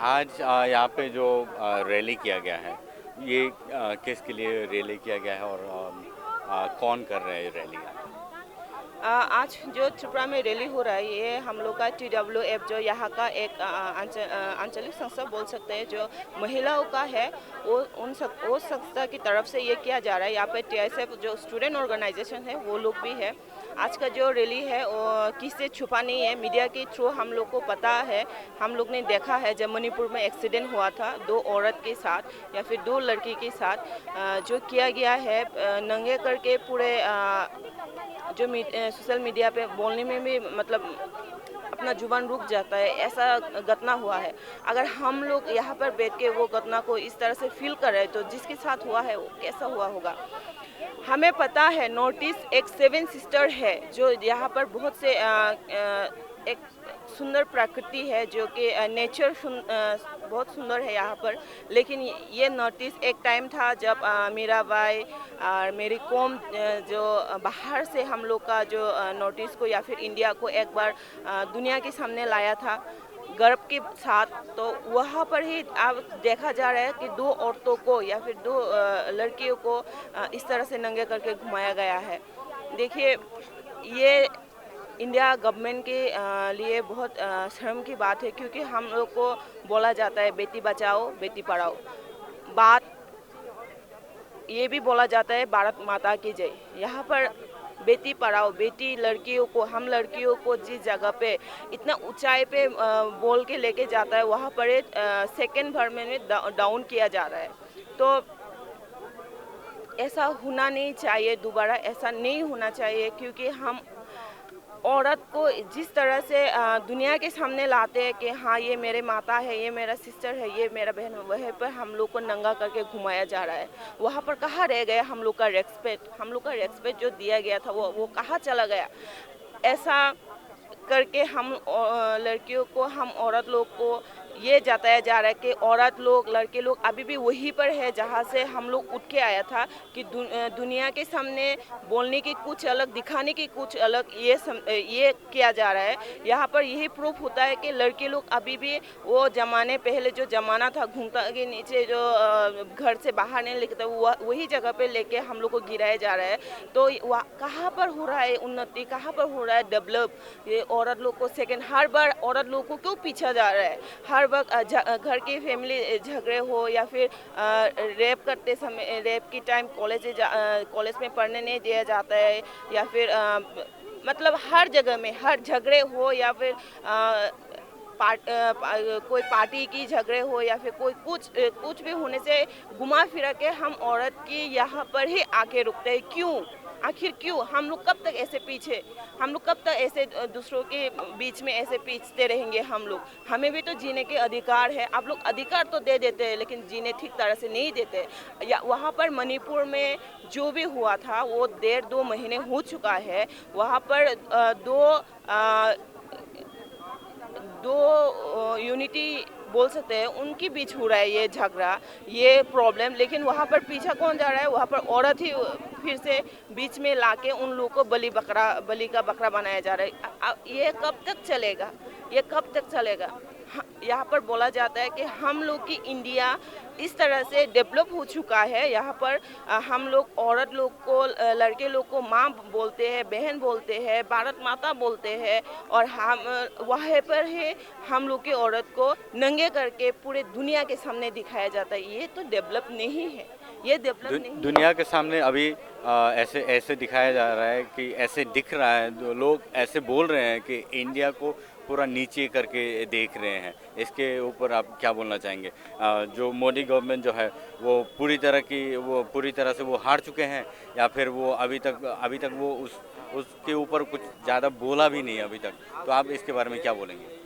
आज यहाँ पे जो रैली किया गया है, ये किसके लिए रैली किया गया है और कौन कर रहे हैं रैली? आज जो त्रिपुरा में रैली हो रहा है ये हम लोग का TWF जो यहाँ का एक आंचलिक संस्था बोल सकते हैं जो महिलाओं का है। वो संस्था की तरफ से ये किया जा रहा है। यहाँ पे TSF जो स्टूडेंट ऑर्गेनाइजेशन है वो लोग भी है। आज का जो रैली है वो किससे छुपा नहीं है, मीडिया के थ्रू हम लोग को पता है। हम लोग ने देखा है जब मणिपुर में एक्सीडेंट हुआ था 2 औरत के साथ या फिर 2 लड़की के साथ, जो किया गया है नंगे करके पूरे जो सोशल मीडिया पे बोलने में भी मतलब अपना जुबान रुक जाता है, ऐसा घटना हुआ है। अगर हम लोग यहाँ पर बैठ के वो घटना को इस तरह से फील कर रहे हैं तो जिसके साथ हुआ है वो कैसा हुआ होगा। हमें पता है नॉर्थ ईस्ट एक 7 सिस्टर है जो यहाँ पर बहुत से एक सुंदर प्रकृति है जो कि नेचर बहुत सुंदर है यहाँ पर। लेकिन ये नॉर्थ ईस्ट एक टाइम था जब मीराबाई और मेरी कॉम जो बाहर से हम लोग का जो नॉर्थ ईस्ट को या फिर इंडिया को एक बार दुनिया के सामने लाया था गर्व के साथ। तो वहाँ पर ही अब देखा जा रहा है कि 2 औरतों को या फिर 2 लड़कियों को इस तरह से नंगे करके घुमाया गया है। देखिए, ये इंडिया गवर्नमेंट के लिए बहुत शर्म की बात है, क्योंकि हम लोग को बोला जाता है बेटी बचाओ बेटी पढ़ाओ। बात ये भी बोला जाता है भारत माता की जय। यहाँ पर बेटी पढ़ाओ बेटी लड़कियों को, हम लड़कियों को जिस जगह पे इतना ऊंचाई पे बोल के लेके जाता है वहाँ पर सेकेंड भर में डाउन किया जा रहा है। तो ऐसा होना नहीं चाहिए, दोबारा ऐसा नहीं होना चाहिए, क्योंकि हम औरत को जिस तरह से दुनिया के सामने लाते हैं कि हाँ ये मेरे माता है, ये मेरा सिस्टर है, ये मेरा बहन है, वहीं पर हम लोग को नंगा करके घुमाया जा रहा है। वहाँ पर कहाँ रह गया हम लोग का रेस्पेक्ट? हम लोग का रेस्पेक्ट जो दिया गया था वो कहाँ चला गया? ऐसा करके हम लड़कियों को, हम औरत लोग को ये जताया जा रहा है कि औरत लोग लड़के लोग अभी भी वहीं पर है जहाँ से हम लोग उठ के आया था। कि दुनिया के सामने बोलने की कुछ अलग, दिखाने की कुछ अलग, ये किया जा रहा है। यहाँ पर यही प्रूफ होता है कि लड़के लोग अभी भी वो जमाने, पहले जो जमाना था घूंघटा के नीचे जो घर से बाहर नहीं निकलते, वही जगह पे लेके हम लोग को गिराया जा रहा है। तो कहाँ पर हो रहा है उन्नति, कहाँ पर हो रहा है डेवलप? ये औरत लोग को सेकंड हर बार औरत लोग को क्यों पीछा जा रहा है? हर वक्त घर के फैमिली झगड़े हो या फिर रेप करते समय, रेप की टाइम कॉलेज में पढ़ने नहीं दिया जाता है, या फिर मतलब हर जगह में हर झगड़े हो, या फिर कोई पार्टी की झगड़े हो, या फिर कोई कुछ भी होने से घुमा फिरा के हम औरत की यहाँ पर ही आके रुकते हैं। क्यों? आखिर क्यों? हम लोग कब तक ऐसे पीछे, हम लोग कब तक ऐसे दूसरों के बीच में ऐसे पीछते रहेंगे? हम लोग, हमें भी तो जीने के अधिकार है। आप लोग अधिकार तो दे देते हैं लेकिन जीने ठीक तरह से नहीं देते। या वहाँ पर मणिपुर में जो भी हुआ था वो 1.5-2 महीने हो चुका है। वहाँ पर दो यूनिटी बोल सकते हैं उनके बीच हो रहा है ये झगड़ा, ये प्रॉब्लम। लेकिन वहाँ पर पीछा कौन जा रहा है? वहाँ पर औरत ही फिर से बीच में लाके उन लोगों को बलि का बकरा बनाया जा रहा है। ये कब तक चलेगा? ये कब तक चलेगा? यहाँ पर बोला जाता है कि हम लोग की इंडिया इस तरह से डेवलप हो चुका है। यहाँ पर हम लोग औरत लोग को, लड़के लोग को माँ बोलते हैं, बहन बोलते हैं, भारत माता बोलते हैं, और हम वहाँ पर ही हम लोग की औरत को नंगे करके पूरे दुनिया के सामने दिखाया जाता है। ये तो डेवलप नहीं है, ये डेवलप नहीं है। दुनिया के सामने अभी ऐसे ऐसे दिखाया जा रहा है कि ऐसे दिख रहा है, लोग ऐसे बोल रहे हैं कि इंडिया को पूरा नीचे करके देख रहे हैं। इसके ऊपर आप क्या बोलना चाहेंगे? जो मोदी गवर्नमेंट जो है वो पूरी तरह से वो हार चुके हैं, या फिर वो अभी तक वो उसके ऊपर कुछ ज़्यादा बोला भी नहीं अभी तक? तो आप इसके बारे में क्या बोलेंगे?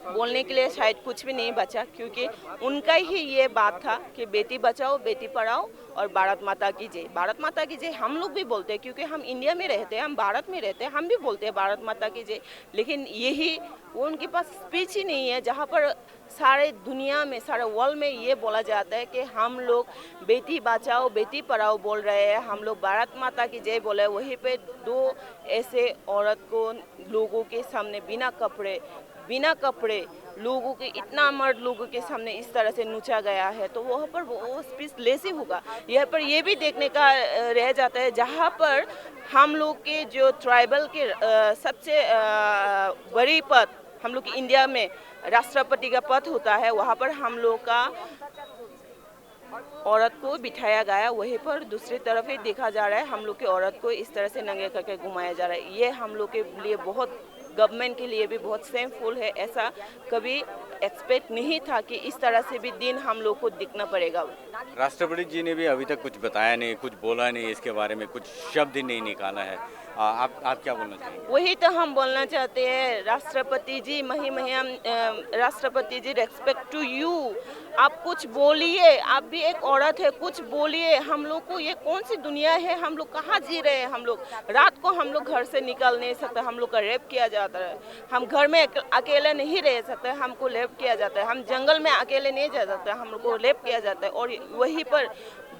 बोलने के लिए शायद कुछ भी नहीं बचा, क्योंकि उनका ही ये बात था कि बेटी बचाओ बेटी पढ़ाओ और भारत माता की जय। भारत माता की जय हम लोग भी बोलते हैं, क्योंकि हम इंडिया में रहते हैं, हम भारत में रहते हैं, हम भी बोलते हैं भारत माता की जय। लेकिन यही वो उनके पास स्पीच ही नहीं है जहाँ पर सारे दुनिया में, सारे वर्ल्ड में ये बोला जाता है कि हम लोग बेटी बचाओ बेटी पढ़ाओ बोल रहे हैं, हम लोग भारत माता की जय बोले। वहीं पे 2 ऐसे औरत को लोगों के सामने बिना कपड़े लोगों के इतना मर्द लोगों के सामने इस तरह से नोचा गया है, तो वहाँ पर वो स्पीच लेसी होगा। यहाँ पर ये भी देखने का रह जाता है, जहाँ पर हम लोग के जो ट्राइबल के सबसे बड़ी पद हम लोग की इंडिया में राष्ट्रपति का पद होता है, वहाँ पर हम लोग का औरत को बिठाया गया, वहीं पर दूसरी तरफ ही देखा जा रहा है हम लोग की औरत को इस तरह से नंगे करके घुमाया जा रहा है। ये हम लोग के लिए बहुत, गवर्नमेंट के लिए भी बहुत शेमफुल है। ऐसा कभी एक्सपेक्ट नहीं था कि इस तरह से भी दिन हम लोग को दिखना पड़ेगा। राष्ट्रपति जी ने भी अभी तक कुछ बताया नहीं, कुछ बोला नहीं, इसके बारे में कुछ शब्द ही नहीं निकाला है। आप क्या बोलना चाहेंगे? वही तो हम बोलना चाहते हैं, राष्ट्रपति जी महिम राष्ट्रपति जी, रेस्पेक्ट टू यू। आप कुछ बोलिए, आप भी एक औरत है, कुछ बोलिए। हम लोग को ये कौन सी दुनिया है, हम लोग कहाँ जी रहे हैं? हम लोग रात को हम लोग घर से निकल नहीं सकते, हम लोग का रेप किया जाता है। हम घर में अकेले नहीं रह सकते, हमको रेप किया जाता है। हम जंगल में अकेले नहीं जा सकते, हम लोग को रेप किया जाता है। और वहीं पर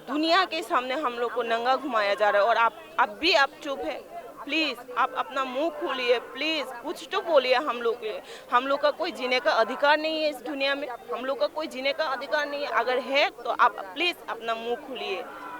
दुनिया के सामने हम लोग को नंगा घुमाया जा रहा है, और आप भी आप चुप है। प्लीज़ आप अपना मुंह खोलिए, प्लीज़ कुछ तो बोलिए हम लोग के। हम लोग का कोई जीने का अधिकार नहीं है इस दुनिया में, हम लोग का कोई जीने का अधिकार नहीं है। अगर है तो आप प्लीज़ अपना मुंह खोलिए।